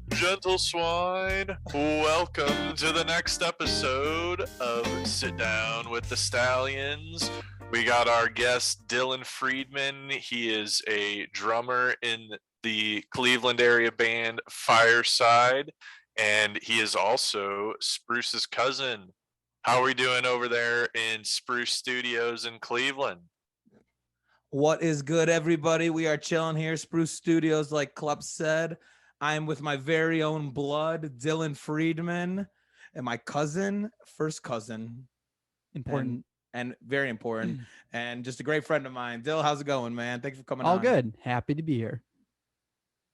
Gentle swine, welcome to the next episode of Sit Down with the Stallions. We got our guest Dylan Friedman. He is a drummer in the Cleveland area band FireSide, and he is also Spruce's cousin. How are we doing over there in Spruce Studios in Cleveland? What is good, everybody? We are chilling here, Spruce Studios, like Club said. I'm with my very own blood, Dylan Friedman, and my cousin, first cousin, Important. and very important, and just a great friend of mine. Dill, how's it going, man? Thanks for coming All on. good. Happy to be here.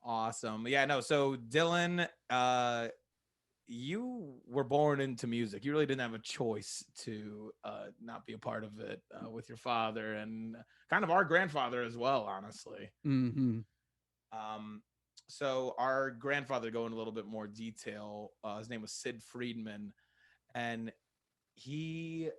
Awesome. Yeah, no. So Dylan, you were born into music. You really didn't have a choice to not be a part of it with your father and kind of our grandfather as well, honestly. Mm-hmm. So our grandfather, to go in a little bit more detail, his name was Sid Friedman, and he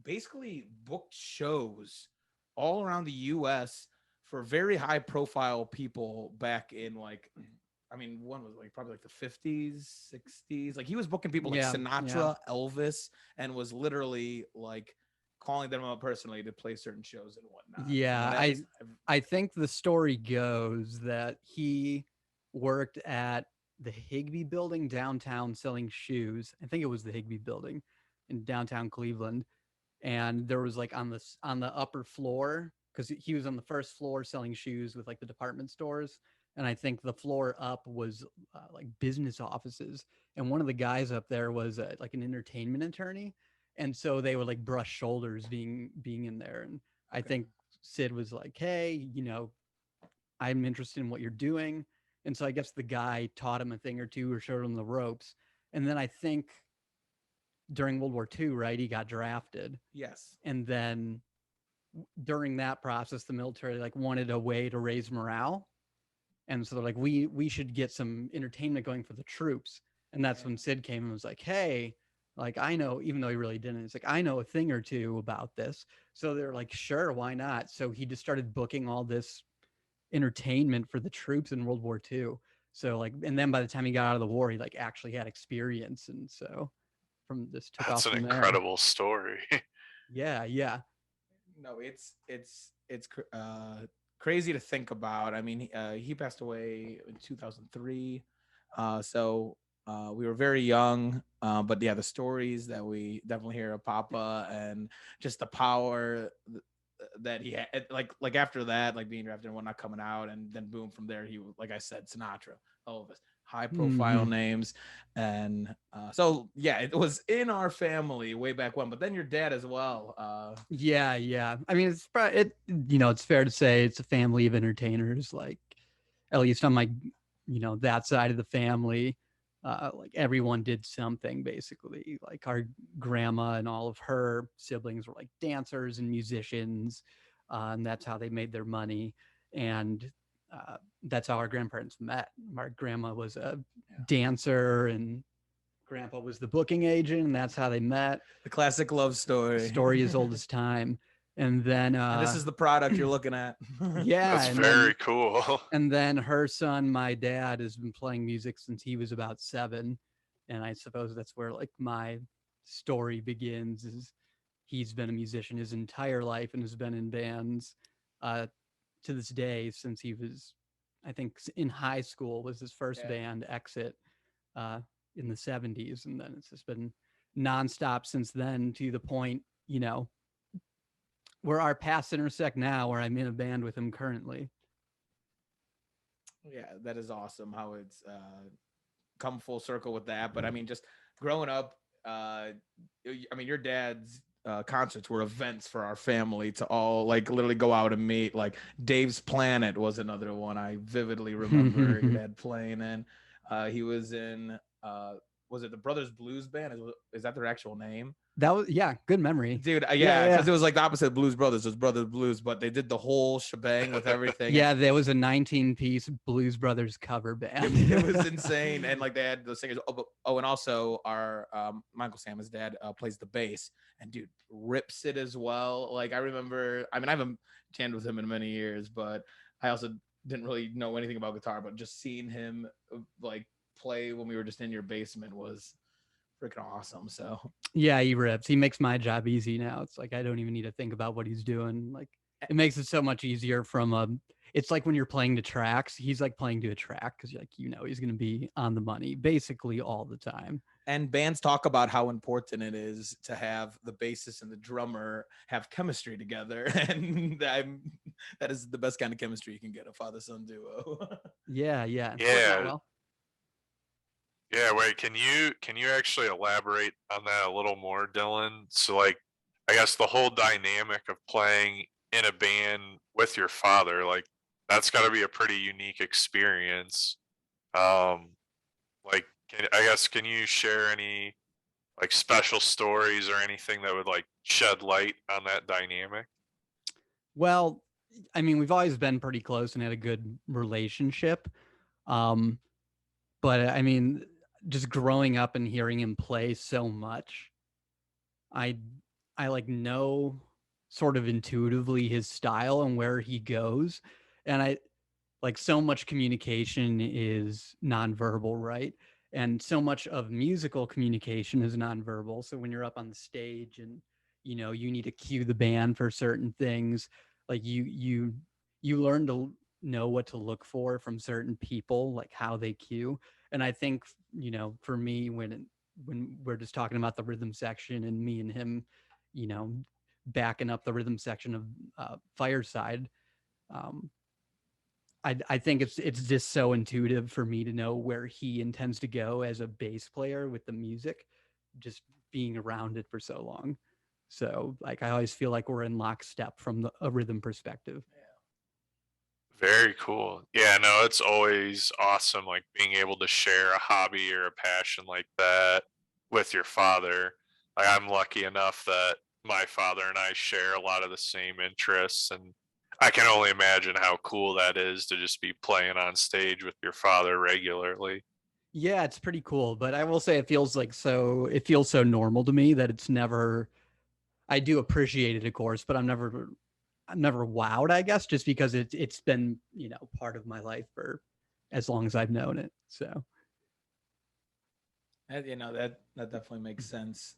basically booked shows all around the U.S. for very high profile people back in one was probably the 50s, 60s. Like he was booking people like Sinatra, Elvis, and was literally like calling them up personally to play certain shows and whatnot. Yeah, I think the story goes that he worked at the Higbee building downtown selling shoes. I think it was the Higbee building in downtown Cleveland. And there was like on the upper floor, because he was on the first floor selling shoes with like the department stores. And I think the floor up was like business offices. And one of the guys up there was like an entertainment attorney. And so they would like brush shoulders being in there. And I think Sid was like, hey, I'm interested in what you're doing. And so I guess the guy taught him a thing or two or showed him the ropes. And then I think during World War II, right, he got drafted. Yes. And then during that process, the military like wanted a way to raise morale. And so they're like, we should get some entertainment going for the troops. And that's when Sid came and was like, hey, like, I know, even though he really didn't, it's like, I know a thing or two about this. So they're like, sure, why not? So he just started booking all this entertainment for the troops in World War II. So like, and then by the time he got out of the war, he like actually had experience. And so from this took That's off an from incredible story. Yeah. No, it's crazy to think about. I mean, he passed away in 2003. So we were very young. But yeah, the stories that we definitely hear of Papa and just the power that he had, like after that, like being drafted and whatnot coming out, and then boom, from there, he, like I said, Sinatra, Elvis, high profile names. And so yeah, it was in our family way back when, but then your dad as well. Yeah. I mean, it's probably, it's fair to say it's a family of entertainers, like at least on my, that side of the family. Like everyone did something basically. Like our grandma and all of her siblings were like dancers and musicians, and that's how they made their money. And that's how our grandparents met. Our grandma was a dancer and grandpa was the booking agent, and that's how they met. The classic love story. Story as old as time. And then and this is the product you're looking at. Yeah, that's very cool. And then her son, my dad, has been playing music since he was about 7, and I suppose that's where like my story begins. Is he's been a musician his entire life and has been in bands to this day since he was, I think, in high school was his first band, Exit, in the 70s, and then it's just been nonstop since then, to the point, where our paths intersect now, where I'm in a band with him currently. Yeah, that is awesome how it's come full circle with that. But I mean, just growing up, I mean, your dad's concerts were events for our family to all like literally go out and meet. Like Dave's Planet was another one I vividly remember your dad playing in. He was in was it the Brothers Blues Band? Is that their actual name? That was, good memory, dude. Yeah, because it was like the opposite of Blues Brothers. It was Brothers Blues, but they did the whole shebang with everything. Yeah, there was a 19-piece Blues Brothers cover band. It was insane, and like they had the singers. And also our my Uncle Sam, his dad, plays the bass, and dude rips it as well. Like I remember, I mean, I haven't jammed with him in many years, but I also didn't really know anything about guitar, but just seeing him like play when we were just in your basement was freaking awesome. So Yeah, he rips. He makes my job easy now. It's like I don't even need to think about what he's doing. Like it makes it so much easier from it's like when you're playing to tracks, he's like playing to a track because like he's gonna be on the money basically all the time. and bands talk about how important it is to have the bassist and the drummer have chemistry together, and that is the best kind of chemistry you can get, a father-son duo. Yeah, yeah. It's working out Yeah. well. Yeah, wait, can you actually elaborate on that a little more, Dylan? So like I guess the whole dynamic of playing in a band with your father, like that's got to be a pretty unique experience. Like can you share any like special stories or anything that would like shed light on that dynamic? Well, I mean, we've always been pretty close and had a good relationship. Um, but I mean, just growing up and hearing him play so much, I I like know sort of intuitively his style and where he goes. And I like so much communication is nonverbal, right? And so much of musical communication is nonverbal. So when you're up on the stage and you need to cue the band for certain things, like you learn to know what to look for from certain people, like how they cue. And I think for me, when we're just talking about the rhythm section and me and him, you know, backing up the rhythm section of FireSide, um, I think it's just so intuitive for me to know where he intends to go as a bass player with the music, just being around it for so long. So like I always feel like we're in lockstep from a rhythm perspective. Very cool. Yeah, no, it's always awesome like being able to share a hobby or a passion like that with your father. Like I'm lucky enough that my father and I share a lot of the same interests, and I can only imagine how cool that is to just be playing on stage with your father regularly. Yeah, it's pretty cool, but I will say it feels so normal to me that it's never. I do appreciate it, of course, but I'm never wowed, I guess, just because it's been part of my life for as long as I've known it. So That definitely makes sense.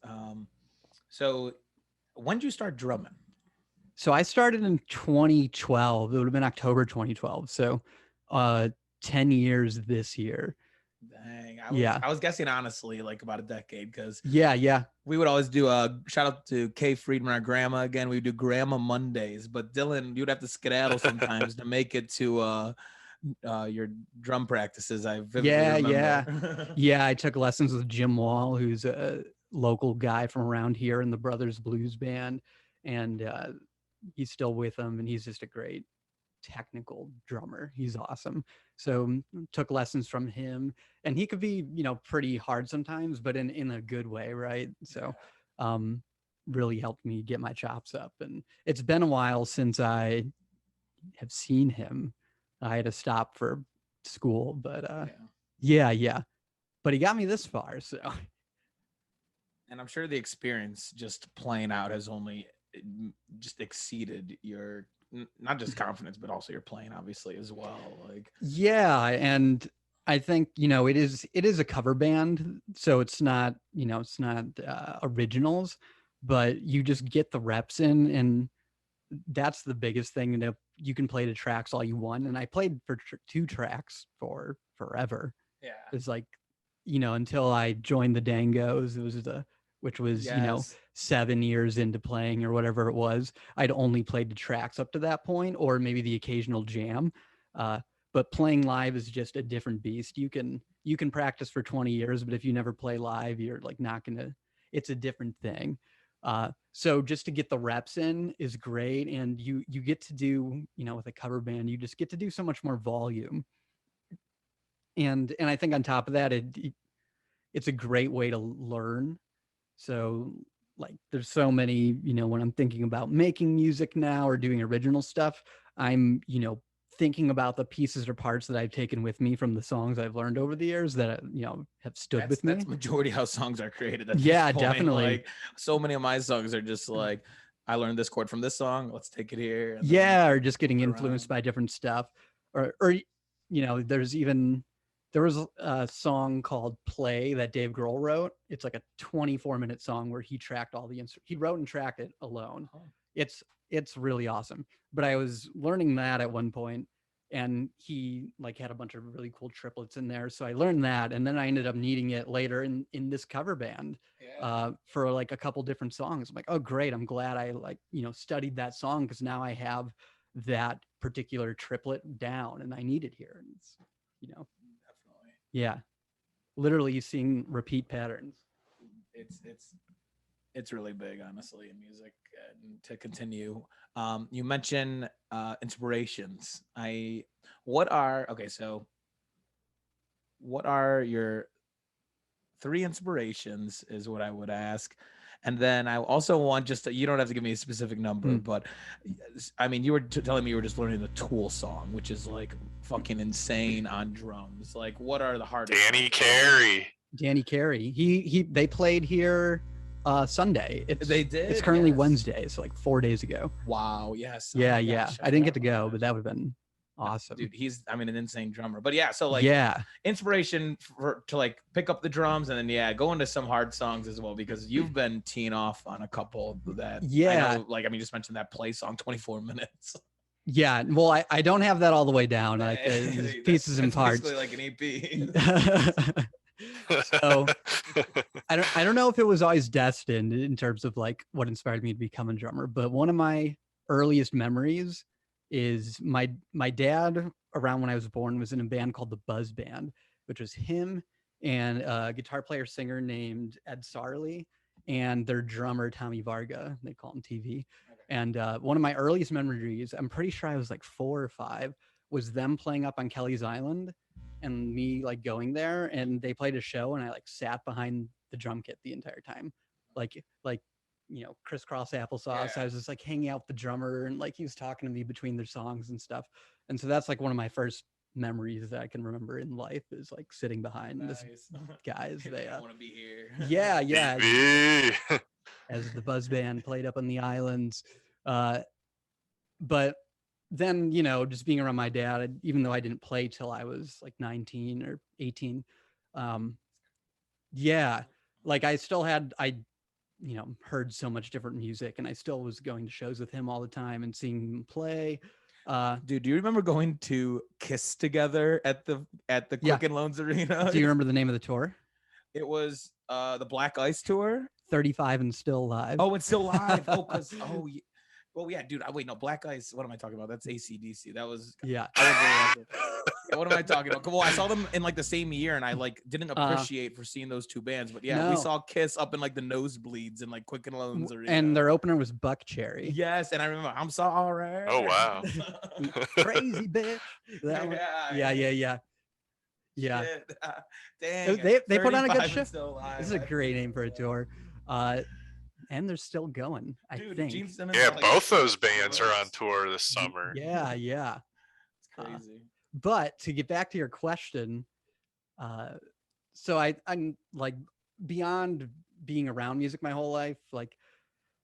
So when did you start drumming? I started in 2012. It would have been October 2012. So 10 years this year. Dang, Yeah. I was guessing honestly like about a decade, because Yeah. we would always do a shout out to Kay Friedman, our grandma. Again, we would do Grandma Mondays, but Dylan, you'd have to skedaddle sometimes to make it to your drum practices. I vividly remember. Yeah. I took lessons with Jim Wall, who's a local guy from around here in the Brothers Blues Band, and he's still with them, and he's just a great technical drummer. He's awesome. So took lessons from him, and he could be pretty hard sometimes, but in a good way, right? So really helped me get my chops up. And it's been a while since I have seen him. I had to stop for school, but yeah, but he got me this far. So And I'm sure the experience just playing out has only just exceeded your not just confidence, but also your playing, obviously, as well. Like, yeah, and I think it is a cover band, so it's not originals, but you just get the reps in, and that's the biggest thing. You can play the tracks all you want, and I played for 2 tracks for forever. yeah, It's like until I joined the Dangos, which was yes. 7 years into playing or whatever it was. I'd only played the tracks up to that point, or maybe the occasional jam. But playing live is just a different beast. You can practice for 20 years, but if you never play live, you're like not gonna. It's a different thing. So just to get the reps in is great, and you get to do with a cover band, you just get to do so much more volume. And I think on top of that, it's a great way to learn. So like there's so many, when I'm thinking about making music now or doing original stuff, I'm, thinking about the pieces or parts that I've taken with me from the songs I've learned over the years that, have stood with me. That's majority how songs are created. At Yeah, this point. definitely. Like, so many of my songs are just like, I learned this chord from this song. Let's take it here. Yeah, or just getting influenced by different stuff. or there was a song called Play that Dave Grohl wrote. It's like a 24-minute song where he tracked all the he wrote and tracked it alone. It's really awesome. But I was learning that at one point, and he like had a bunch of really cool triplets in there. So I learned that, and then I ended up needing it later in this cover band for like a couple different songs. I'm like, oh great, I'm glad I studied that song, because now I have that particular triplet down, and I need it here. And it's, Definitely. yeah, literally seeing repeat patterns. It's really big, honestly, in music. And to continue, you mentioned inspirations. What are your 3 inspirations is what I would ask. And then I also want you don't have to give me a specific number, but I mean, you were telling me you were just learning the Tool song, which is like fucking insane on drums. Like, what are the hardest? Danny Carey. They played here Sunday. They did? It's currently Yes. Wednesday, so like 4 days ago. Wow. Yes. Yeah, Oh my yeah. gosh, I didn't get to go, but that would have been awesome. Dude, he's an insane drummer. But yeah, so like inspiration to like pick up the drums, and then go into some hard songs as well, because you've been teeing off on a couple that I know, like, I mean, you just mentioned that Play song, 24 minutes. Yeah, well, I don't have that all the way down, like pieces and parts. Basically like an EP. So I don't know if it was always destined in terms of like what inspired me to become a drummer, but one of my earliest memories is my dad, around when I was born, was in a band called the Buzz Band, which was him and a guitar player singer named Ed Sarley and their drummer Tommy Varga. They call him TV. And one of my earliest memories, I'm pretty sure I was like 4 or 5, was them playing up on Kelly's Island and me like going there, and they played a show and I like sat behind the drum kit the entire time. Like crisscross applesauce. I was just like hanging out with the drummer, and like he was talking to me between their songs and stuff. And so that's like one of my first memories that I can remember in life, is like sitting behind this guys. They I want to be here. Yeah. As the Buzz Band played up on the islands. But then, just being around my dad, even though I didn't play till I was like 19 or 18. Like I still had, heard so much different music, and I still was going to shows with him all the time and seeing him play. Dude, do you remember going to Kiss together at the Quicken Loans Arena? Do you remember the name of the tour? It was the Black Ice Tour. 35 and Still Live. Oh, it's still live. Dude. Wait, no, Black Ice. What am I talking about? That's AC/DC. That was what am I talking about? Well, I saw them in like the same year, and I like didn't appreciate for seeing those 2 bands. But we saw Kiss up in like the nosebleeds and like Quicken Loans Arena. And their opener was Buck Cherry. Yes, and I remember I'm sorry. Oh wow. Crazy bitch. Yeah. Dang, they put on a good show. This is a great name for a tour. And they're still going, I think. Both those bands are on tour this summer. Yeah. It's crazy. But to get back to your question, so I'm like, beyond being around music my whole life, like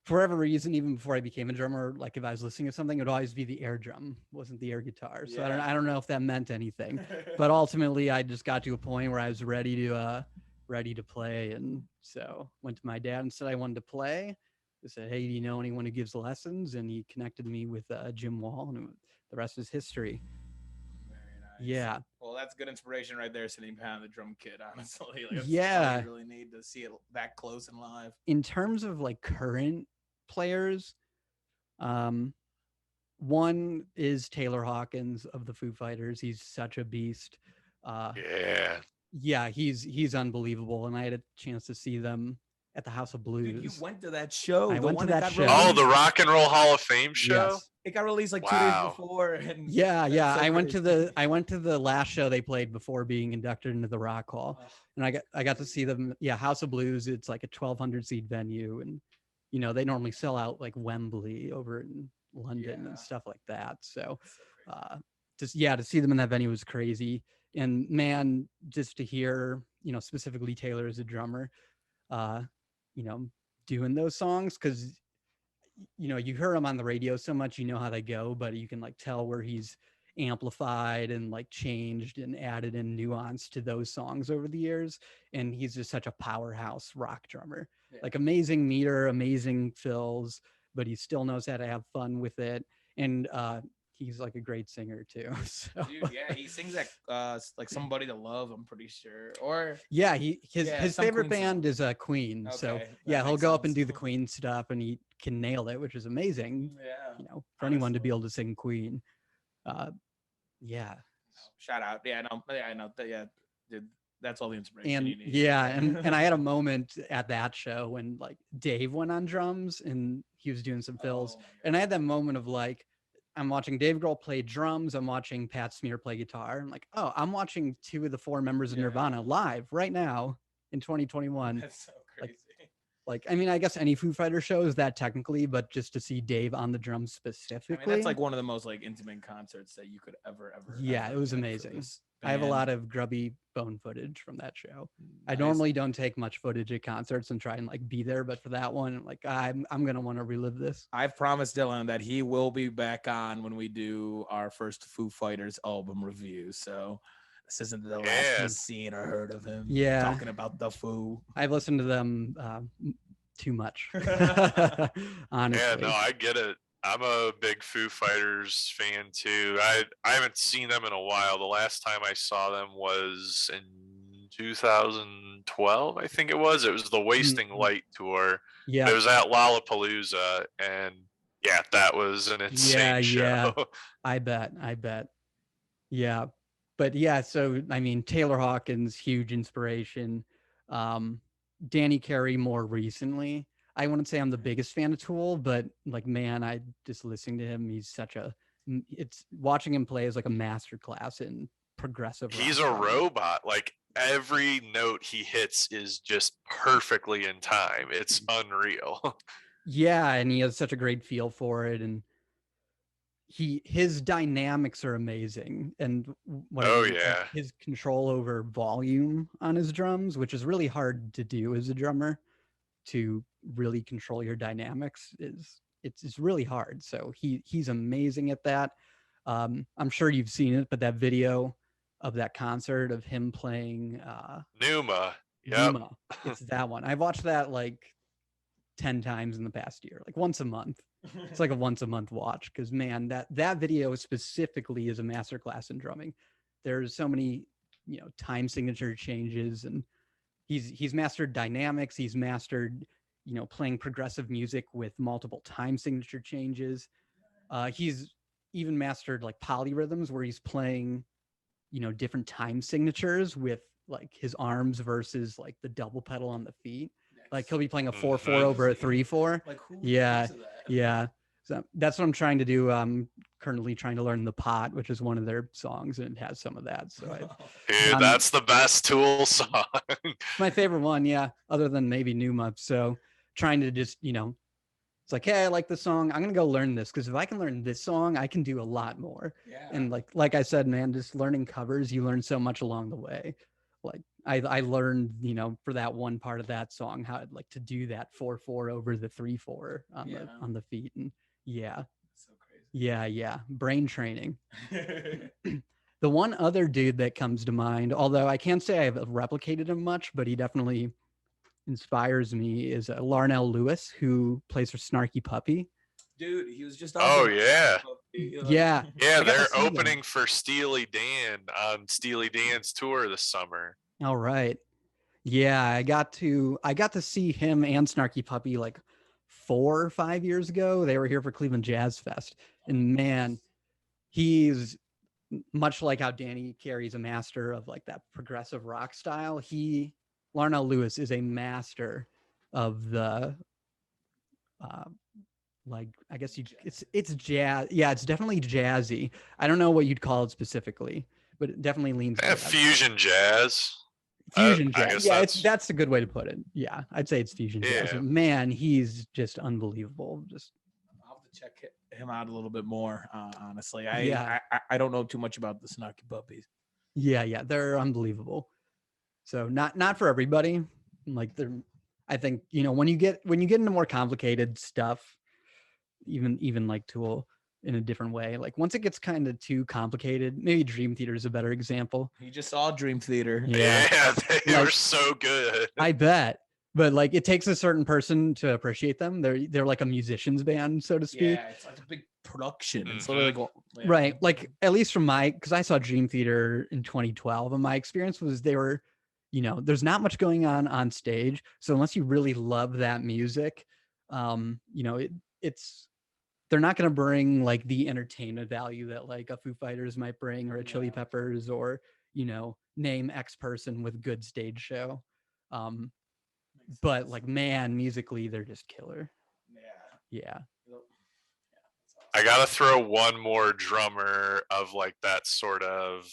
for whatever reason, even before I became a drummer, like if I was listening to something, it would always be the air drum, wasn't the air guitar. So I don't know if that meant anything, but ultimately I just got to a point where I was ready to play. And so went to my dad and said I wanted to play. I said, hey, do you know anyone who gives lessons? And he connected me with Jim Wall, and the rest is history. Very nice. Yeah. Well, that's good inspiration right there, sitting behind the drum kit, honestly. Like, you really need to see it that close and live. In terms of like current players, one is Taylor Hawkins of the Foo Fighters. He's such a beast. He's unbelievable, and I had a chance to see them at the House of Blues. Dude, you went to that show. I went to that show. Oh, the Rock and Roll Hall of Fame show. Yes. It got released like 2 days before. And so I went to the last show they played before being inducted into the Rock Hall, and I got to see them. Yeah, House of Blues. It's like a 1,200 seat venue, and they normally sell out like Wembley over in London and stuff like that. So, to see them in that venue was crazy. And man, just to hear, specifically Taylor as a drummer, doing those songs, because you hear him on the radio so much, how they go, but you can like tell where he's amplified and like changed and added in nuance to those songs over the years. And he's just such a powerhouse rock drummer. Yeah. Like amazing meter, amazing fills, but he still knows how to have fun with it. And he's like a great singer too. So. Dude, yeah, he sings that like Somebody to Love, I'm pretty sure. Or yeah, his some favorite Queen band song. is Queen. Okay, So that yeah, he'll makes go up and sense. do the Queen stuff, and he can nail it, which is amazing. Yeah. You know, for anyone to be Honestly. able to sing Queen. Yeah. Shout out. Yeah, no, I know. Yeah, dude, that's all the inspiration And you need. yeah, and I had a moment at that show when like Dave went on drums and he was doing some fills, Oh my God. and I had that moment of like, I'm watching Dave Grohl play drums, I'm watching Pat Smear play guitar. I'm like, oh, I'm watching 2 of the 4 members of Yeah. Nirvana live right now in 2021. That's so crazy. Like, I mean, I guess any Foo Fighter show is that technically, but just to see Dave on the drums specifically. I mean, that's like one of the most like intimate concerts that you could ever. Yeah, ever it was get for amazing. this I have a band. lot of grubby bone footage from that show. I Nice. normally don't take much footage at concerts and try and like be there, but for that one, like I'm gonna want to relive this. I've promised Dylan that he will be back on when we do our first Foo Fighters album review. So this isn't the last Yeah. you've seen or heard of him. Yeah. Talking about the Foo. I've listened to them too much, honestly. Yeah, no, I get it. I'm a big Foo Fighters fan too. I haven't seen them in a while. The last time I saw them was in 2012, I think it was. It was the Wasting Light tour. Yeah, It was at Lollapalooza, and yeah, that was an insane show. Yeah. I bet. Yeah. But yeah, so I mean, Taylor Hawkins, huge inspiration. Danny Carey more recently. I wouldn't say I'm the biggest fan of Tool, but like, man, I just listening to him, he's such a, it's watching him play is like a master class in progressive rock He's a drumming. robot. Like every note he hits is just perfectly in time. It's unreal. Yeah, and he has such a great feel for it, and his dynamics are amazing, and what I Oh, mean, like, yeah. his control over volume on his drums, which is really hard to do as a drummer, to really control your dynamics it's really hard. So he's amazing at that. I'm sure you've seen it, but that video of that concert of him playing Numa. Yep. Numa, it's that one. I've watched that like 10 times in the past year, like once a month. It's like a once a month watch, because man, that video specifically is a masterclass in drumming. There's so many, time signature changes, and he's mastered dynamics. He's mastered, playing progressive music with multiple time signature changes. He's even mastered like polyrhythms, where he's playing, different time signatures with like his arms versus like the double pedal on the feet. Like he'll be playing a 4/4 over a 3/4. Like who Yeah, thinks of that? yeah. So that's what I'm trying to do. I'm currently trying to learn The Pot, which is one of their songs, and it has some of that. So Dude, that's the best Tool song. it's my favorite one, yeah, other than maybe Numa. So trying to just, it's like, hey, I like this song. I'm gonna go learn this, because if I can learn this song, I can do a lot more. Yeah. And like I said, man, just learning covers, you learn so much along the way. Like I learned, for that one part of that song, how I'd like to do that 4/4 over the 3/4 on the feet. And yeah. So crazy. Yeah. Brain training. The one other dude that comes to mind, although I can't say I've replicated him much, but he definitely inspires me, is Larnell Lewis, who plays for Snarky Puppy. Dude, he was just on Oh, the- yeah. Yeah. Yeah, I got to they're see them. opening for Steely Dan on Steely Dan's tour this summer. All right. Yeah, I got to see him and Snarky Puppy like 4 or 5 years ago. They were here for Cleveland Jazz Fest. And man, he's much like how Danny Carey's a master of like that progressive rock style. Larnell Lewis is a master of the like, I guess it's jazz. Yeah, it's definitely jazzy. I don't know what you'd call it specifically, but it definitely leans jazz. Fusion jazz. Fusion I jazz. guess Yeah, that's- that's a good way to put it. Yeah, I'd say it's fusion jazz. Yeah. Man, he's just unbelievable. Just I'll have to check him out a little bit more. Honestly, Yeah. I don't know too much about the Snarky Puppies. yeah, they're unbelievable. So not for everybody. Like I think, when you get into more complicated stuff, even like Tool, in a different way. Like once it gets kind of too complicated, maybe Dream Theater is a better example. You just saw Dream Theater. Yeah, they Like, were so good. I bet. But like it takes a certain person to appreciate them. They're like a musician's band, so to speak. Yeah, it's like a big production. It's Mhm. literally like, Right. Like at least from because I saw Dream Theater in 2012, and my experience was they were, there's not much going on stage. So unless you really love that music, it's they're not going to bring like the entertainment value that like a Foo Fighters might bring, or a Chili Peppers, or name X person with good stage show. But like, man, musically they're just killer. Yeah. I gotta throw one more drummer of like that sort of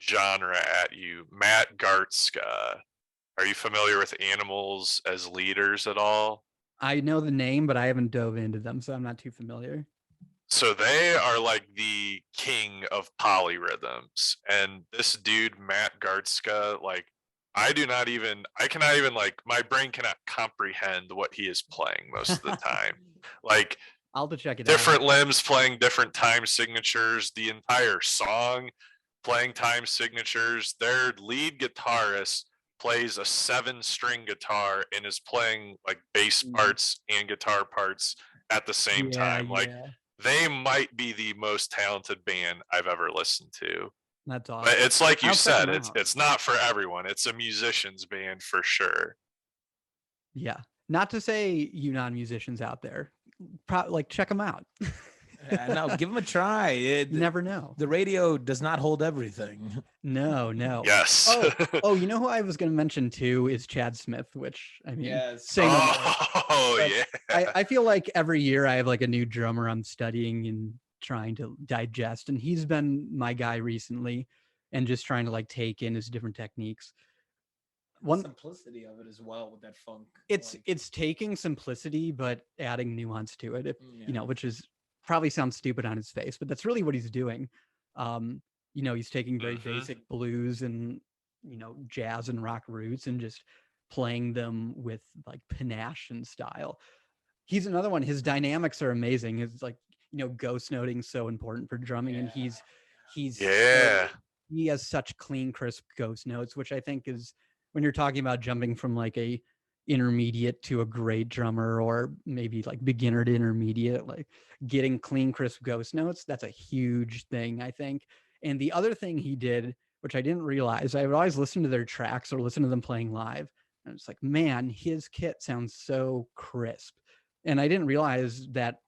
genre at you, Matt Gartska. Are you familiar with Animals as Leaders at all? I know the name, but I haven't dove into them, so I'm not too familiar. So they are like the king of polyrhythms, and this dude Matt Gartska, like I cannot even like my brain cannot comprehend what he is playing most of the time. Like I'll have to check it different out. limbs playing different time signatures, the entire song playing time signatures. Their lead guitarist plays a 7-string guitar and is playing like bass parts and guitar parts at the same time. Like they might be the most talented band I've ever listened to. That's awesome. But it's like you said, it's it's not for everyone. It's a musician's band for sure. Yeah. Not to say you non-musicians out there, like check them out. No, give them a try. You never know. The radio does not hold everything. No. Yes. Oh, you know who I was going to mention too is Chad Smith, which I mean, yes. Yeah. I feel like every year I have like a new drummer I'm studying and trying to digest, and he's been my guy recently, and just trying to like take in his different techniques. One simplicity of it as well with that funk. It's taking simplicity but adding nuance to it, which is probably sounds stupid on his face, but that's really what he's doing. He's taking very basic blues and jazz and rock roots and just playing them with like panache and style. He's another one. His dynamics are amazing. It's like ghost noting so important for drumming, and he has such clean, crisp ghost notes, which I think is when you're talking about jumping from like a intermediate to a great drummer, or maybe like beginner to intermediate, like getting clean, crisp ghost notes, that's a huge thing, I think. And the other thing he did, which I didn't realize, I would always listen to their tracks or listen to them playing live, and it's like, man, his kit sounds so crisp. And I didn't realize that.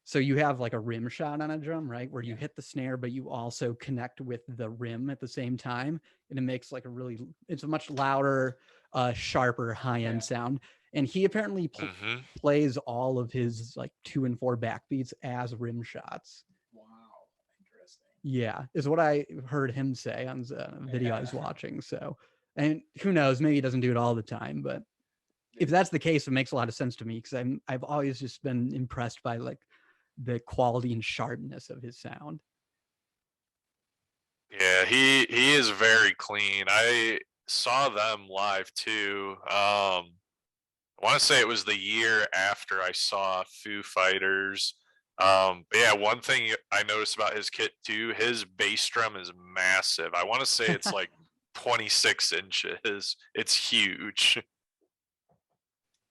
So you have like a rim shot on a drum, right? Where you hit the snare, but you also connect with the rim at the same time. And it makes like it's a much louder, sharper, high-end sound. And he apparently plays all of his like 2 and 4 backbeats as rim shots. Wow. Interesting. Yeah, is what I heard him say on the video I was watching. So, and who knows, maybe he doesn't do it all the time, but if that's the case, it makes a lot of sense to me, because I've always just been impressed by like the quality and sharpness of his sound. Yeah, he is very clean. I saw them live too. I want to say it was the year after I saw Foo Fighters. But yeah, one thing I noticed about his kit too, his bass drum is massive. I want to say it's like 26 inches. It's huge.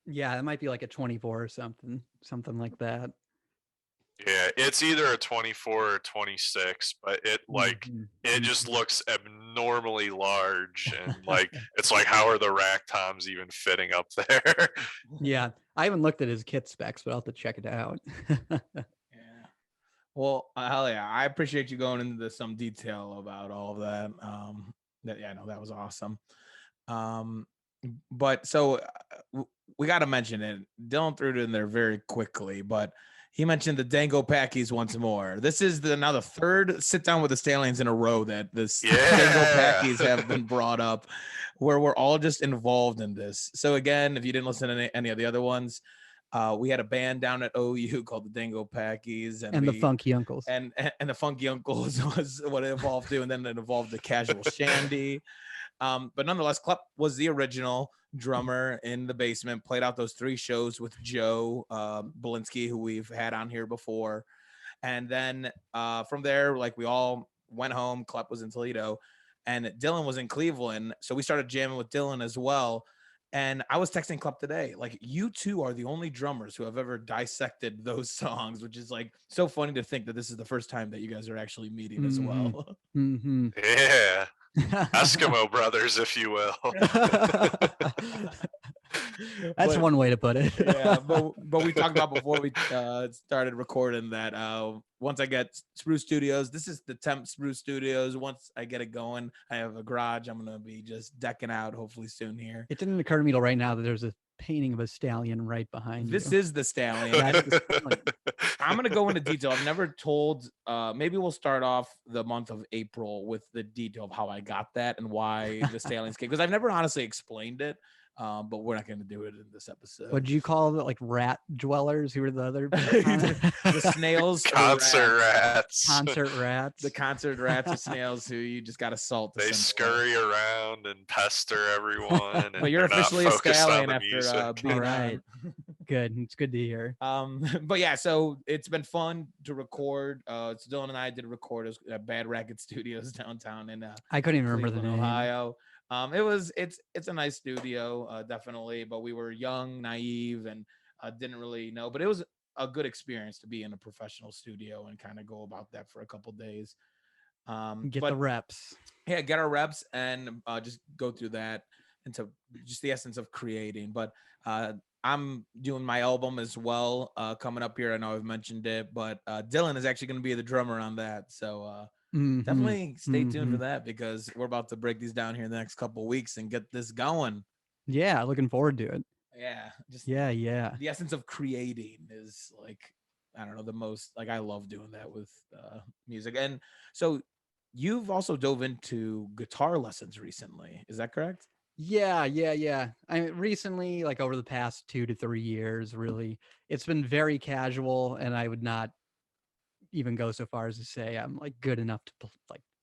Yeah, it might be like a 24 or something like that. Yeah, it's either a 24 or 26, but it like it just looks abnormally large, and like it's like, how are the rack toms even fitting up there? Yeah, I haven't looked at his kit specs, but I'll have to check it out. Well, hell yeah, I appreciate you going into some detail about all of that. That was awesome. But so we got to mention it. Dylan threw it in there very quickly, but he mentioned the Dango Packies once more. This is now the third sit down with the Stallions in a row that this Dango Packies have been brought up, where we're all just involved in this. So again, if you didn't listen to any of the other ones, we had a band down at OU called the Dango Packies, and the Funky Uncles, and the Funky Uncles was what it evolved to, and then it evolved to Casual Shandy. But nonetheless, Klepp was the original drummer in the basement, played out those 3 shows with Joe Belinsky, who we've had on here before. And then from there, like we all went home. Clep was in Toledo and Dylan was in Cleveland. So we started jamming with Dylan as well. And I was texting Clep today, like, you two are the only drummers who have ever dissected those songs, which is like so funny to think that this is the first time that you guys are actually meeting as well. Mm-hmm. Yeah. Eskimo brothers, if you will. That's one way to put it. Yeah, but we talked about before we started recording that once I get Spruce Studios, this is the temp Spruce Studios. Once I get it going, I have a garage. I'm gonna be just decking out hopefully soon here. It didn't occur to me till right now that there's a painting of a stallion right behind This you. is the stallion. I'm gonna go into detail. I've never told. Maybe we'll start off the month of April with the detail of how I got that and why the stallions came, because I've never honestly explained it. But we're not going to do it in this episode. What'd you call it? Like rat dwellers? Who were the other? The snails. Concert rats. Concert rats. The concert rats are snails who you just got to salt. They scurry around and pester everyone. And but you're officially a stallion after being all right. Good. It's good to hear. But yeah, so it's been fun to record. So Dylan and I did record at Bad Racket Studios downtown in I couldn't even remember Cleveland, the name. Ohio. It's a nice studio, definitely, but we were young, naive, and didn't really know. But it was a good experience to be in a professional studio and kind of go about that for a couple days. Get the reps. Yeah, get our reps and just go through that into just the essence of creating. But I'm doing my album as well coming up here. I know I've mentioned it, but Dylan is actually going to be the drummer on that. So definitely stay tuned for that, because we're about to break these down here in the next couple of weeks and get this going. Yeah, looking forward to it. Yeah, just yeah. The essence of creating is like, I don't know, the most, like, I love doing that with music. And so you've also dove into guitar lessons recently. Is that correct? Yeah. I recently, like over the past 2 to 3 years, really, it's been very casual, and I would not even go so far as to say I'm like good enough to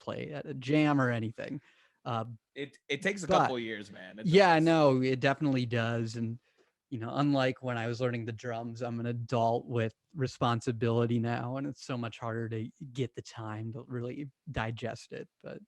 play at a jam or anything. It takes a couple years, man. Yeah, no, it definitely does. And unlike when I was learning the drums, I'm an adult with responsibility now, and it's so much harder to get the time to really digest it. But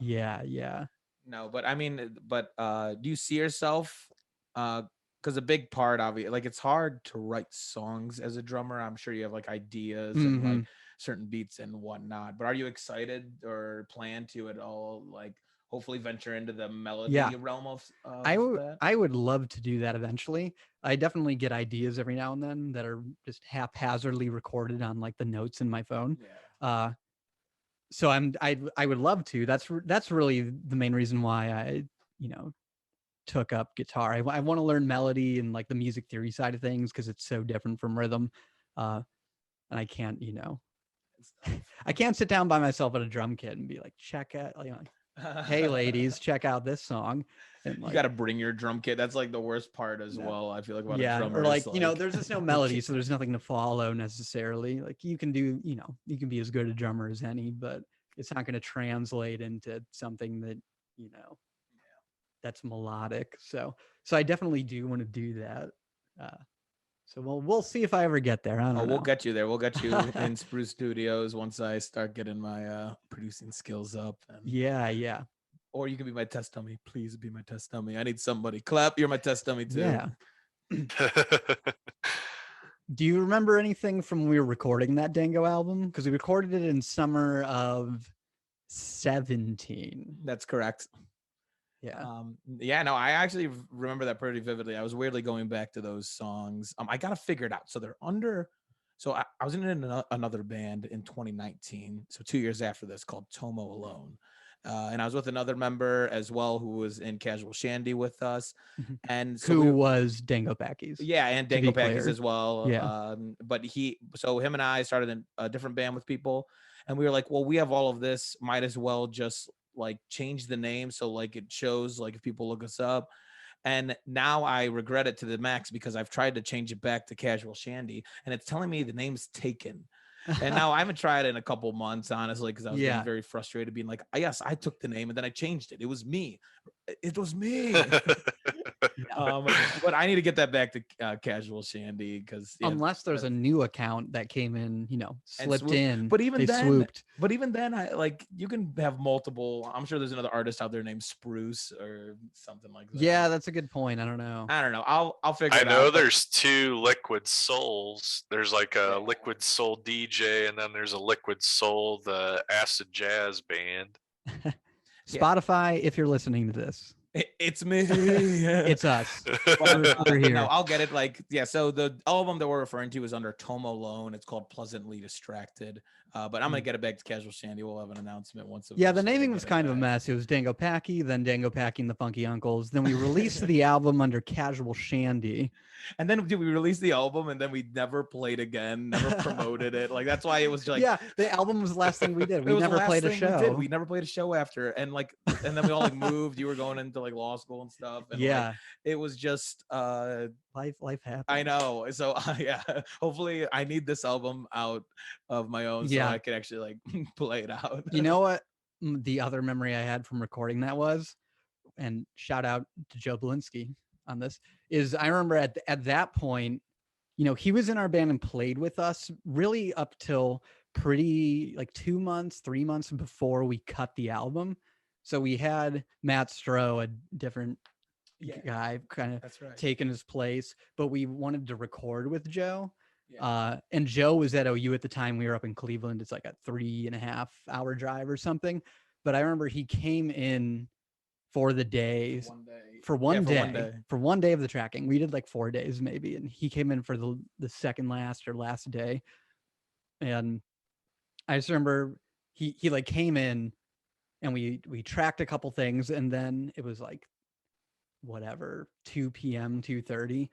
yeah. No, but I mean, do you see yourself? Because a big part of it, like, it's hard to write songs as a drummer. I'm sure you have like ideas and like certain beats and whatnot. But are you excited or plan to at all, like, hopefully venture into the melody realm of that? I would love to do that eventually. I definitely get ideas every now and then that are just haphazardly recorded on like the notes in my phone. Yeah. So I would love to. That's really the main reason why I took up guitar. I want to learn melody and like the music theory side of things, because it's so different from rhythm. And I can't, I can't sit down by myself at a drum kit and be like, check it, hey ladies, check out this song. And you got to bring your drum kit. That's like the worst part as well, I feel like, about a drummer. Or like, there's just no melody, so there's nothing to follow necessarily. Like, you can do, you can be as good a drummer as any, but it's not going to translate into something that, that's melodic. So I definitely do want to do that. So we'll see if I ever get there. I don't know. We'll get you there. We'll get you in Spruce Studios once I start getting my producing skills up. And... Yeah. Or you can be my test dummy. Please be my test dummy. I need somebody. Clap. You're my test dummy too. Yeah. Do you remember anything from when we were recording that Dango album? Because we recorded it in summer of 2017. That's correct. Yeah. No, I actually remember that pretty vividly. I was weirdly going back to those songs. I got to figure it out. So they're under. So I was in another band in 2019. So 2 years after this, called Tomo Alone. And I was with another member as well who was in Casual Shandy with us. And so who was Dango Packies. Yeah, and Dango Packies as well. Yeah. But him and I started a different band with people. And we were like, well, we have all of this. Might as well just like change the name so like it shows like if people look us up. And now I regret it to the max, because I've tried to change it back to Casual Shandy and it's telling me the name's taken. And now I haven't tried it in a couple months, honestly, because I was getting very frustrated, being like, yes, I took the name and then I changed it. It was me. But I need to get that back to Casual Shandy because Unless there's a new account that came in, slipped in. But even they then, swooped. I like you can have multiple. I'm sure there's another artist out there named Spruce or something like that. Yeah, that's a good point. I don't know. I'll figure I it out. know there's two Liquid Souls. There's like a Yeah. Liquid Soul DJ, and then there's a Liquid Soul, the acid jazz band. Spotify, if you're listening to this, it's me. it's us. But, We're here. No, I'll get it. So the album that we're referring to is under Tome Alone. It's called Pleasantly Distracted. But I'm gonna get it back to Casual Shandy. We'll have an announcement once. Yeah, the naming was kind of a mess. It was Dango Packy, then Dango Packy and the Funky Uncles. Then we released the album under Casual Shandy. And then we released the album, and then we never played again, never promoted it. Like that's why it was like, yeah, the album was the last thing we did. We never played a show. We never played a show after, and then we all moved. You were going into law school and stuff. And it was just life happened. I know. So hopefully I need this album out of my own so I can actually play it out. You know what? The other memory I had from recording that was, and shout out to Joe Belinsky on this, is I remember at that point, he was in our band and played with us really up till pretty 2 months, 3 months before we cut the album. So we had Matt Stroh, a different guy, kind of taking his place, but we wanted to record with Joe. And Joe was at OU at the time. We were up in Cleveland. It's like a 3.5 hour drive or something. But I remember he came in for the day, for one day of the tracking. We did 4 days maybe. And he came in for the second last or last day. And I just remember he came in and we tracked a couple things. And then it was 2 p.m., 2:30.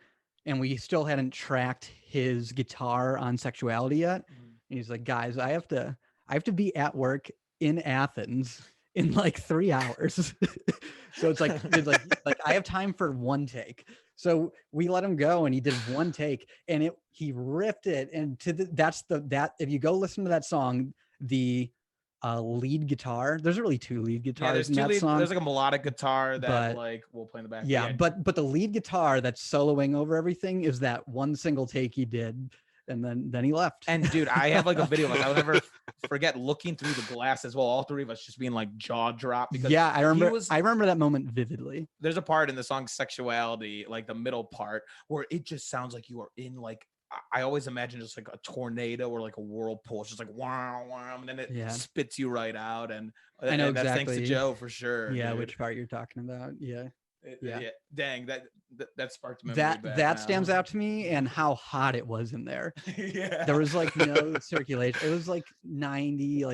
And we still hadn't tracked his guitar on Sexuality yet. And he's like, guys, I have to be at work in Athens in 3 hours. So it's like I have time for one take. So we let him go and he did one take and he ripped it. And if you go listen to that song, the lead guitar, there's really 2 lead guitars in that song. There's a melodic guitar that we'll play in the back. Yeah, but the lead guitar that's soloing over everything is that one single take he did, and then he left. And dude, I have a video. I'll never forget looking through the glass as well. All 3 of us just being jaw dropped because I remember that moment vividly. There's a part in the song Sexuality, the middle part, where it just sounds like you are in I always imagine just a tornado or a whirlpool. It's just wow, wow, and then it spits you right out. And I know that's exactly. thanks to Joe for sure. Yeah, dude. Which part you're talking about? Yeah. Dang, that sparked memory. That stands out to me, and how hot it was in there. There was no circulation. It was 90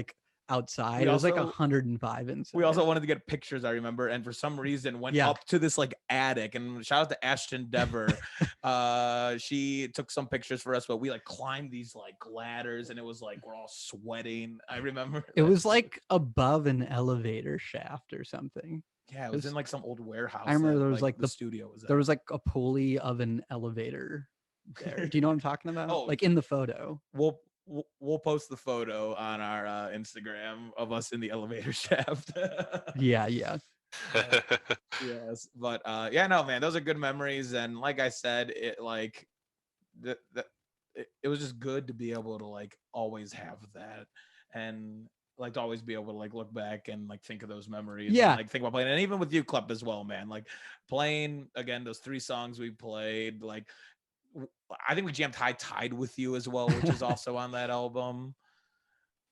outside. It was 105 inside. We also wanted to get pictures, I remember, and for some reason went up to this attic. And shout out to Ashton Dever. She took some pictures for us, but we climbed these ladders, and it was we're all sweating. I remember it was above an elevator shaft or something. Yeah, it was in some old warehouse. I remember there was the studio was. There was a pulley of an elevator there. Do you know what I'm talking about? Oh, in the photo. We'll post the photo on our Instagram of us in the elevator shaft. Yeah. Yes, but no, man, those are good memories. And like I said, it it was just good to be able to always have that, and to always be able to look back and think of those memories. Yeah, and, think about playing, and even with you, Klep, as well, man. Playing again those 3 songs we played. I think we jammed High Tide with you as well, which is also on that album.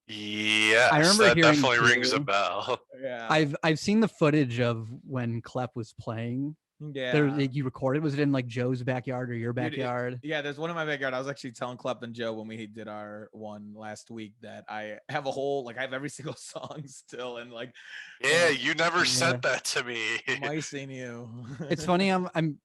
Yeah, I remember that hearing definitely rings a bell. Yeah, I've seen the footage of when Klep was playing. Yeah, you recorded. Was it in Joe's backyard or your backyard? Yeah, there's one in my backyard. I was actually telling Klep and Joe when we did our one last week that I have a whole I have every single song still, and you never sent that to me. Micing you. It's funny. I'm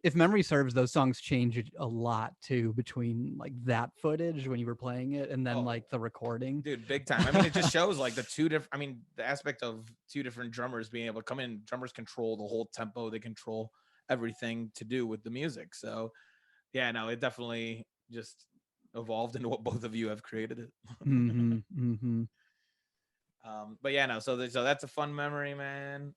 if memory serves, those songs change a lot too between that footage when you were playing it and then the recording. Dude, big time. I mean, it just shows the 2 different. I mean, the aspect of 2 different drummers being able to come in. Drummers control the whole tempo. They control everything to do with the music. So, yeah, no, it definitely just evolved into what both of you have created it. But yeah, no. So that's a fun memory, man.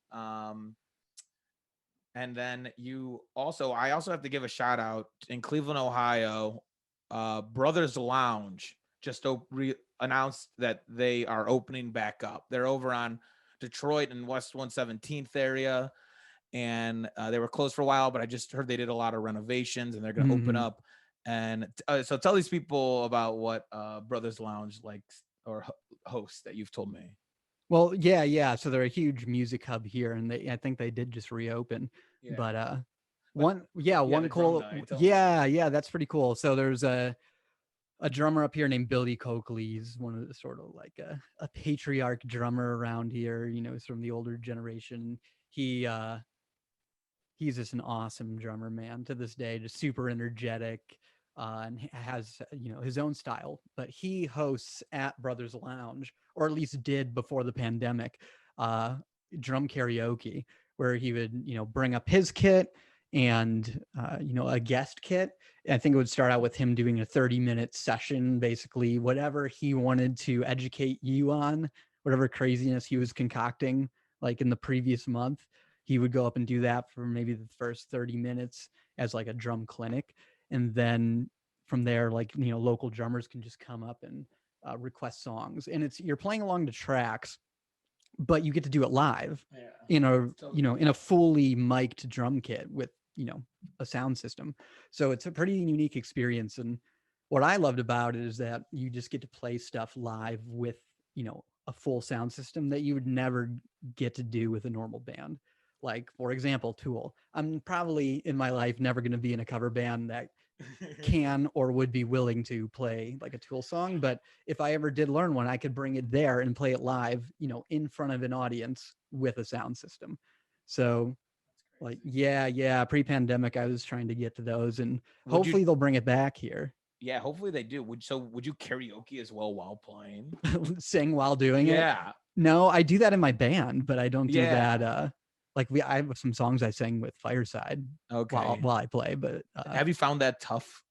And then I also have to give a shout out in Cleveland, Ohio. Brothers Lounge just announced that they are opening back up. They're over on Detroit and West 117th area, and they were closed for a while, but I just heard they did a lot of renovations and they're going to open up. And so tell these people about what Brothers Lounge likes or hosts that you've told me. Well, yeah. So they're a huge music hub here, and I think they did just reopen. Yeah. But But one cool, yeah, that's pretty cool. So there's a drummer up here named Billy Coakley. He's one of the sort of like a patriarch drummer around here. You know, he's from the older generation. He's just an awesome drummer, man. To this day, just super energetic. And has his own style, but he hosts at Brothers Lounge, or at least did before the pandemic, drum karaoke, where he would bring up his kit and a guest kit. I think it would start out with him doing a 30-minute session, basically whatever he wanted to educate you on, whatever craziness he was concocting like in the previous month. He would go up and do that for maybe the first 30 minutes as like a drum clinic. And then from there, like, local drummers can just come up and request songs. And you're playing along the tracks, but you get to do it live in a fully mic'd drum kit with, a sound system. So it's a pretty unique experience. And what I loved about it is that you just get to play stuff live with, a full sound system that you would never get to do with a normal band. Like, for example, Tool. I'm probably in my life never going to be in a cover band that can or would be willing to play like a Tool song. But if I ever did learn one, I could bring it there and play it live, in front of an audience with a sound system. So like, yeah. Pre-pandemic, I was trying to get to those, and hopefully they'll bring it back here. Yeah, hopefully they do. Would you karaoke as well while playing? Sing while doing it? Yeah. No, I do that in my band, but I don't do that. I have some songs I sang with FireSide while I play, but have you found that tough?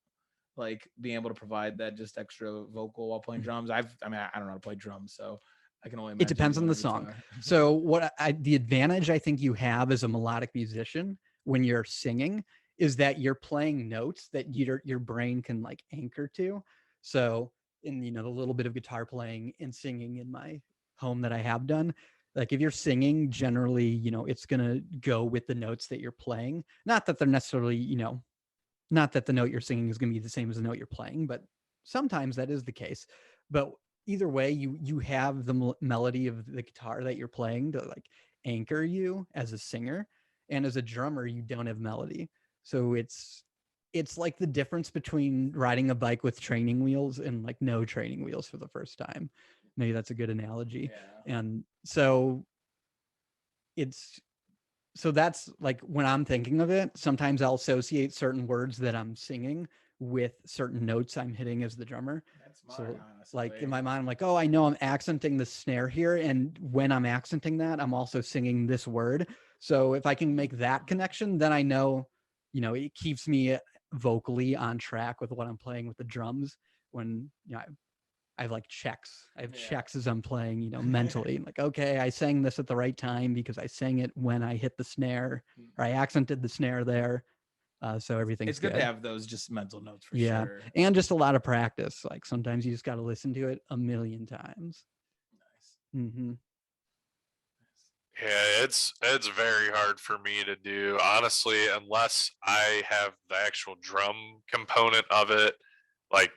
Like being able to provide that just extra vocal while playing drums? I don't know how to play drums, so I can only imagine. It depends on the song. So the advantage I think you have as a melodic musician when you're singing is that you're playing notes that your brain can like anchor to. So in the little bit of guitar playing and singing in my home that I have done, like if you're singing, generally, it's going to go with the notes that you're playing. Not that they're necessarily, not that the note you're singing is going to be the same as the note you're playing, but sometimes that is the case. But either way, you have the melody of the guitar that you're playing to like anchor you as a singer. And as a drummer, you don't have melody. So it's like the difference between riding a bike with training wheels and like no training wheels for the first time. Maybe that's a good analogy. Yeah. And so that's like when I'm thinking of it, sometimes I'll associate certain words that I'm singing with certain notes I'm hitting as the drummer. That's smart, honestly. Like in my mind, I'm like, oh, I know I'm accenting the snare here. And when I'm accenting that, I'm also singing this word. So if I can make that connection, then I know, it keeps me vocally on track with what I'm playing with the drums when, I have like checks. I have checks as I'm playing, mentally. Like, okay, I sang this at the right time because I sang it when I hit the snare, or I accented the snare there. So everything's it's good to have those just mental notes for sure. And just a lot of practice. Like sometimes you just got to listen to it a million times. Nice. Mm-hmm. Yeah, it's very hard for me to do, honestly, unless I have the actual drum component of it, like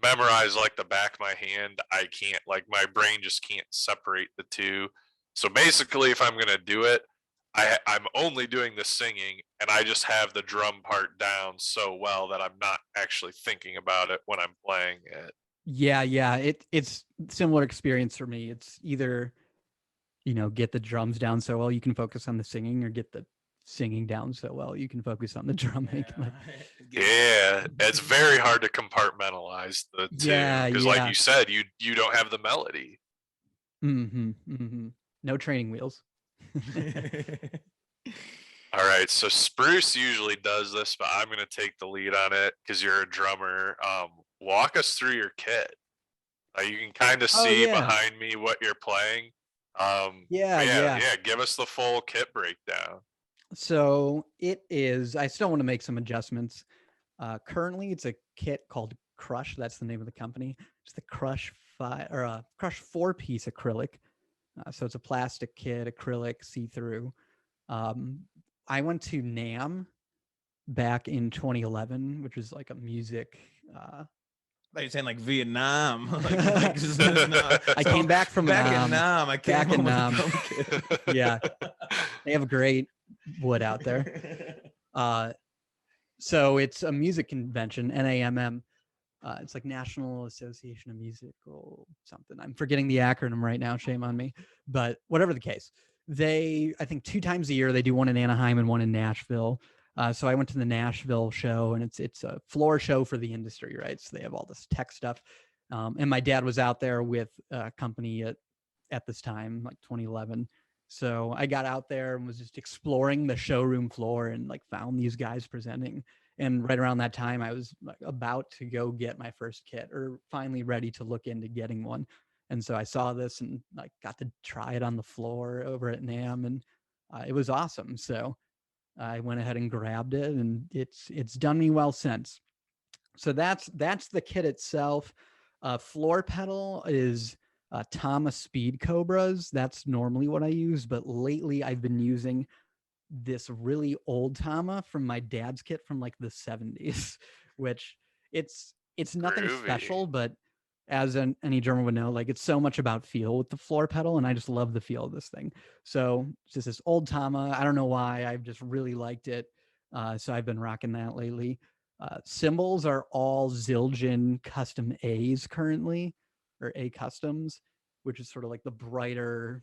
memorize like the back of my hand. I can't, like my brain just can't separate the two. So basically, if I'm going to do it, I'm only doing the singing, and I just have the drum part down so well that I'm not actually thinking about it when I'm playing it. Yeah. It's similar experience for me. It's either, get the drums down so well you can focus on the singing, or get the singing down so well you can focus on the drumming. Yeah, it's very hard to compartmentalize the two because, like you said, you don't have the melody. No training wheels. All right, so Spruce usually does this, but I'm going to take the lead on it because you're a drummer. Walk us through your kit. You can kind of see behind me what you're playing. Yeah. Give us the full kit breakdown. So it is. I still want to make some adjustments. Currently, it's a kit called Crush. That's the name of the company. It's the Crush 4-piece acrylic. So it's a plastic kit, acrylic, see-through. Um, I went to NAM back in 2011, which was like a music. Like you're saying like Vietnam. I came back from back Nam. in Nam. I came Back in home with a Nam. drum kit. Yeah, they have great wood out there. So it's a music convention, NAMM. It's like National Association of Musical something. I'm forgetting the acronym right now. Shame on me. But whatever the case, I think 2 times a year, they do one in Anaheim and one in Nashville. So I went to the Nashville show, and it's a floor show for the industry, right? So they have all this tech stuff. And my dad was out there with a company at this time, like 2011. So I got out there and was just exploring the showroom floor and like found these guys presenting. And right around that time, I was like about to go get my first kit, or finally ready to look into getting one. And so I saw this and like got to try it on the floor over at NAM, and it was awesome. So I went ahead and grabbed it, and it's done me well since. So that's the kit itself. Floor pedal is Tama Speed Cobras. That's normally what I use, but lately I've been using this really old Tama from my dad's kit from like the 70s, which it's nothing Groovy. special, but as any drummer would know, like it's so much about feel with the floor pedal, and I just love the feel of this thing. So it's just this old Tama. I don't know why, I've just really liked it. So I've been rocking that lately. Cymbals are all Zildjian custom A's currently, or A customs, which is sort of like the brighter,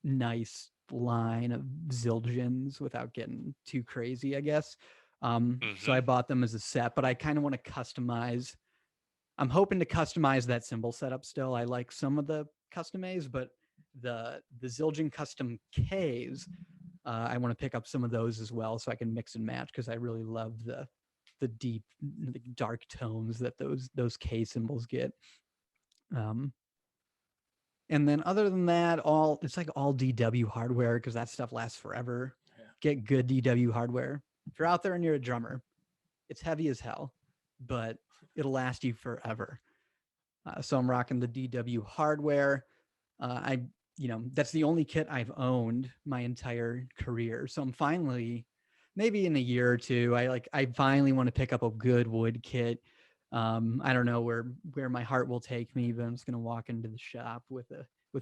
nice line of Zildjians without getting too crazy, I guess. So I bought them as a set, but I kind of want to customize. I'm hoping to customize that cymbal setup still. I like some of the custom A's, but the Zildjian custom K's, I want to pick up some of those as well, so I can mix and match, because I really love the deep, the dark tones that those K cymbals get. And then other than that, it's like all DW hardware, because that stuff lasts forever. Yeah. Get good DW hardware. If you're out there and you're a drummer, it's heavy as hell, but it'll last you forever. So I'm rocking the DW hardware. That's the only kit I've owned my entire career. So I'm finally, maybe in a year or two, I finally want to pick up a good wood kit. I don't know where my heart will take me, but I'm just gonna walk into the shop with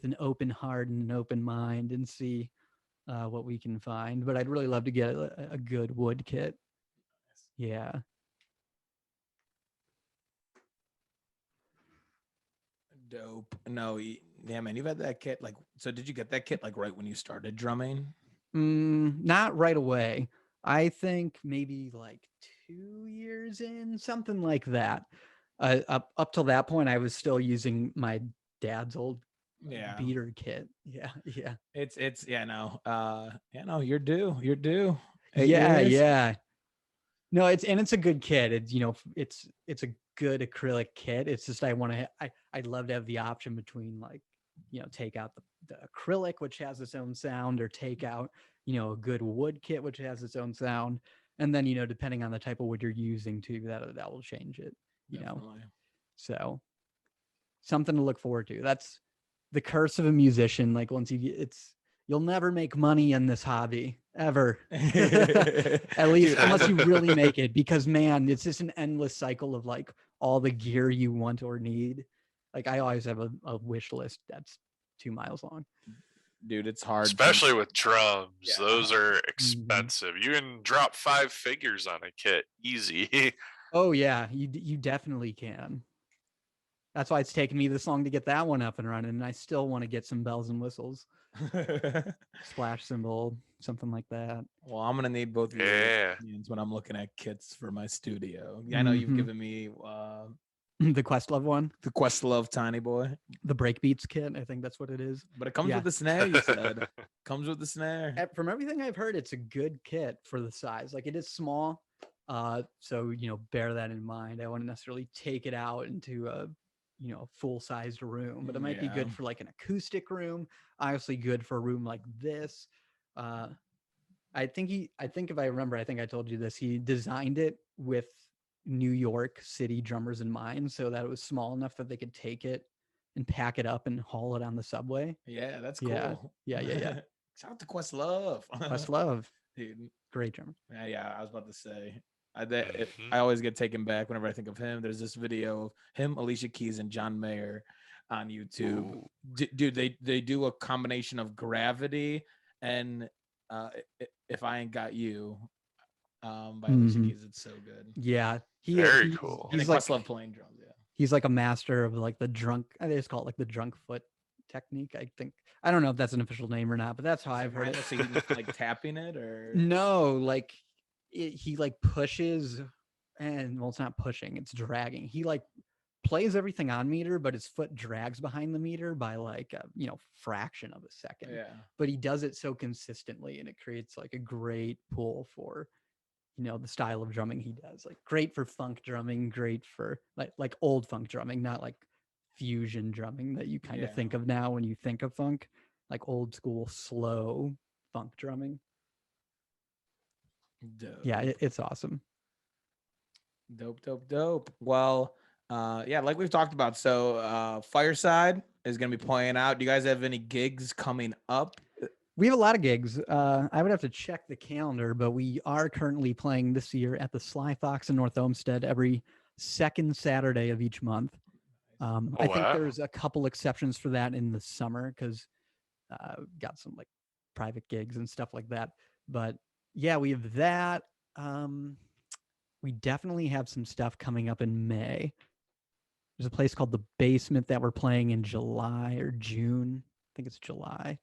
an open heart and an open mind and see what we can find. But I'd really love to get a good wood kit. Yeah. Dope. No, yeah, man, you've had that kit. Like, so did you get that kit like right when you started drumming? Not right away. I think maybe like 2 years in, something like that. Up till that point, I was still using my dad's old beater kit. Yeah. It's yeah, no, you're due. You're due. 8 years. Yeah. No, it's a good kit. It's a good acrylic kit. It's just I'd love to have the option between, like, take out the acrylic, which has its own sound, or take out, a good wood kit, which has its own sound. And then, depending on the type of wood you're using too, that will change it, Definitely. So something to look forward to. That's the curse of a musician. Like, you'll never make money in this hobby ever. At least unless you really make it, because man, it's just an endless cycle of like all the gear you want or need. Like, I always have a wish list that's 2 miles long. Dude, it's hard. Especially with drums. Yeah. Those are expensive. You can drop 5 figures on a kit easy. Oh yeah, you definitely can. That's why it's taken me this long to get that one up and running, and I still want to get some bells and whistles. Splash cymbal, something like that. Well, I'm gonna need both of your opinions when I'm looking at kits for my studio. I know you've given me the Questlove one, the Questlove Tiny Boy, the Breakbeats kit. I think that's what it is. But it comes with the snare. You said comes with the snare. From everything I've heard, it's a good kit for the size. Like, it is small, so bear that in mind. I wouldn't necessarily take it out into a full-sized room, but it might be good for like an acoustic room. Obviously good for a room like this. I think if I remember, I think I told you this. He designed it with New York City drummers in mind, so that it was small enough that they could take it and pack it up and haul it on the subway. Yeah, that's Yeah. cool. Yeah. Shout out to Questlove. Questlove, Dude. great drummer. Yeah, I was about to say. Mhm. I always get taken back whenever I think of him. There's this video of him, Alicia Keys, and John Mayer on YouTube. Ooh. Dude, they do a combination of Gravity and If I Ain't Got You by Alicia Keys. It's so good. Yeah, Very cool. And He's then like Questlove playing drums. Yeah. he's like a master of like the drunk. I think it's called like the drunk foot technique. I think I don't know if that's an official name or not, but that's how I've heard it. So he's like tapping it or No, like he like pushes, and well, it's not pushing, it's dragging. He like plays everything on meter, but his foot drags behind the meter by like a fraction of a second. yeah. But he does it so consistently, and it creates like a great pull for the style of drumming he does. Like great for funk drumming, great for like old funk drumming, not like fusion drumming that you kind of think of now when you think of funk, like old school slow funk drumming. Dope. Yeah, it's awesome. Dope. Well, yeah, like we've talked about. So FireSide is gonna be playing out. Do you guys have any gigs coming up? We have a lot of gigs. I would have to check the calendar, but we are currently playing this year at the Sly Fox in North Olmsted every second Saturday of each month. I think there's a couple exceptions for that in the summer because got some like private gigs and stuff like that. But yeah, we have that. We definitely have some stuff coming up in May. There's a place called The Basement that we're playing in July or June. I think it's July.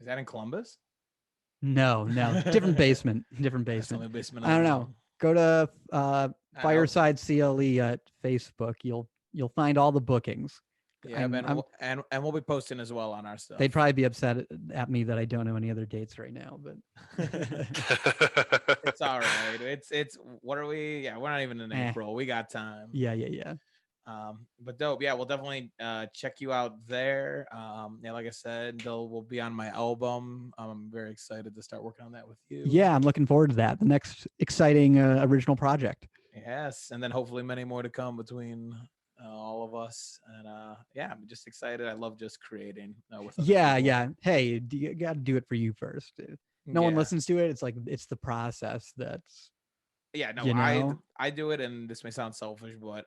Is that in Columbus? No, different basement. That's the only basement I don't know. Go to FireSide CLE at Facebook. You'll find all the bookings. Yeah, and we'll be posting as well on our stuff. They'd probably be upset at me that I don't know any other dates right now, but it's all right. It's what are we? Yeah, we're not even in April. We got time. Yeah. But dope. Yeah, we'll definitely check you out there. Yeah, like I said, we'll be on my album. I'm very excited to start working on that with you. Yeah, I'm looking forward to that. The next exciting original project. Yes, and then hopefully many more to come between all of us. And yeah, I'm just excited. I love just creating with other people. Hey, you got to do it for you first. No one listens to it. It's like it's the process that's I do it, and this may sound selfish, but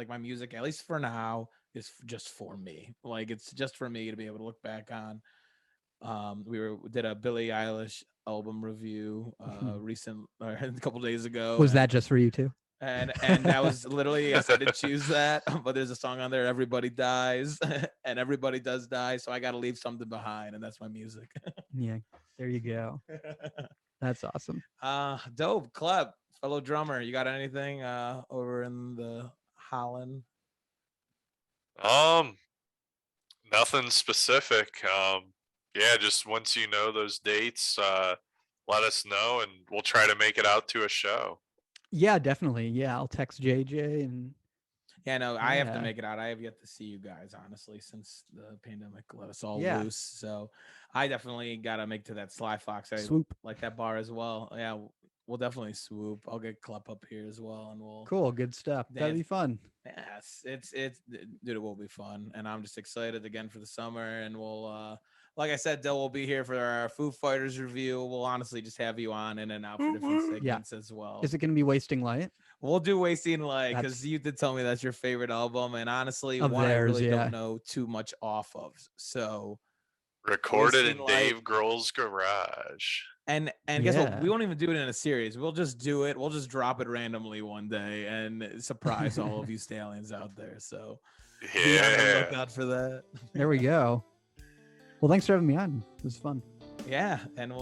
my music, at least for now, is just for me. Like it's just for me to be able to look back on. We did a Billie Eilish album review a couple days ago. Was that just for you too? And that was literally, yes, I did choose that, but there's a song on there, Everybody Dies, and everybody does die, so I got to leave something behind, and that's my music. Yeah, there you go. That's awesome. Dope. Cleb, fellow drummer, you got anything over in the Holland? Nothing specific. Yeah, just once you know those dates, let us know, and we'll try to make it out to a show. Yeah, definitely. Yeah, I'll text JJ and. Yeah, no, I have to make it out. I have yet to see you guys, honestly, since the pandemic let us all loose. So I definitely got to make to that Sly Fox. I swoop like that bar as well. Yeah, we'll definitely swoop. I'll get Club up here as well, and we'll. Cool, good stuff. That'd be fun. Yes, it's dude, it will be fun, and I'm just excited again for the summer, and we'll. Like I said, Dill will be here for our Foo Fighters review. We'll honestly just have you on in and out for different segments as well. Is it going to be Wasting Light? We'll do Wasting Light because you did tell me that's your favorite album, and honestly, one I really don't know too much off of. So recorded in Dave Grohl's garage. And guess what? We won't even do it in a series. We'll just do it. We'll just drop it randomly one day and surprise all of you Stallions out there. So yeah, look out for that. There we go. Well, thanks for having me on. It was fun. Yeah, and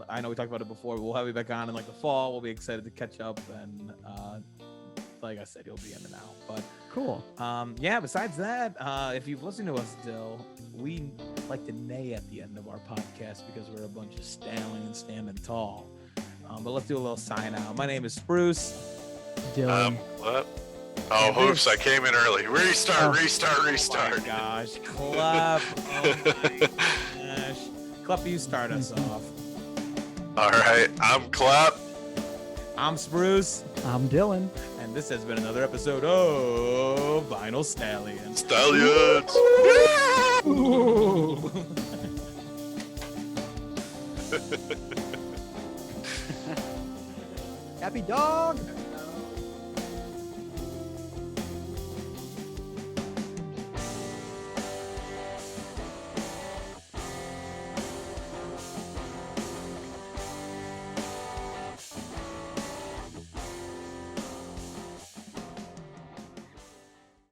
I know we talked about it before. We'll have you back on in like the fall. We'll be excited to catch up, and like I said, you'll be in and out. But cool. Yeah. Besides that, if you've listened to us still, we like to neigh at the end of our podcast because we're a bunch of Stallions standing tall. But let's do a little sign out. My name is Spruce. Dylan. What? Oh, oops, I came in early. Restart. Oh my gosh. Clap. Oh my gosh. Clap, you start us off. All right, I'm Clap. I'm Spruce, I'm Dylan. and this has been another episode of Vinyl Stallions. Stallions. Happy dog.